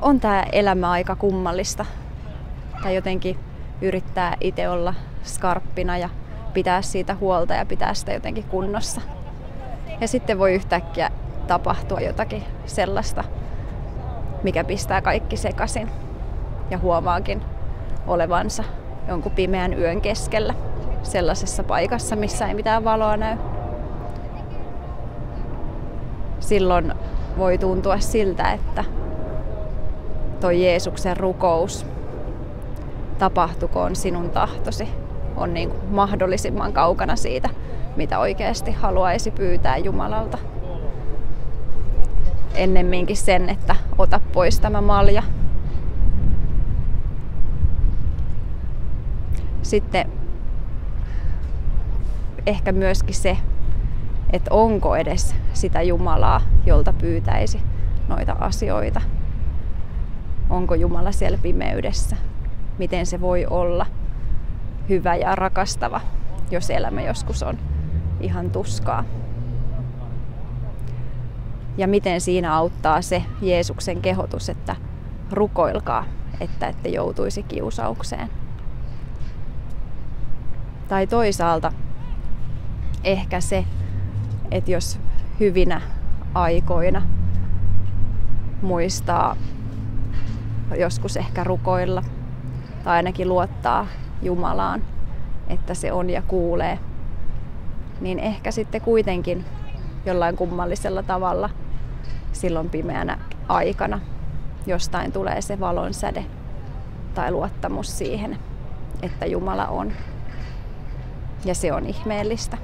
on tää elämä aika kummallista. Tai jotenkin yrittää itse olla skarppina ja pitää siitä huolta ja pitää sitä jotenkin kunnossa. Ja sitten voi yhtäkkiä tapahtua jotakin sellaista, mikä pistää kaikki sekaisin. Ja huomaakin olevansa jonkun pimeän yön keskellä sellaisessa paikassa, missä ei mitään valoa näy. Silloin voi tuntua siltä, että toi Jeesuksen rukous, tapahtukoon sinun tahtosi, on niin kuin mahdollisimman kaukana siitä, mitä oikeasti haluaisi pyytää Jumalalta. Ennemminkin sen, että ota pois tämä malja. Sitten ehkä myöskin se, että onko edes sitä Jumalaa, jolta pyytäisi noita asioita. Onko Jumala siellä pimeydessä? Miten se voi olla hyvä ja rakastava, jos elämä joskus on ihan tuskaa? Ja miten siinä auttaa se Jeesuksen kehotus, että rukoilkaa, että ette joutuisi kiusaukseen. Tai toisaalta ehkä se, että jos hyvinä aikoina muistaa joskus ehkä rukoilla tai ainakin luottaa Jumalaan, että se on ja kuulee, niin ehkä sitten kuitenkin jollain kummallisella tavalla silloin pimeänä aikana jostain tulee se valonsäde tai luottamus siihen, että Jumala on. Ja se on ihmeellistä.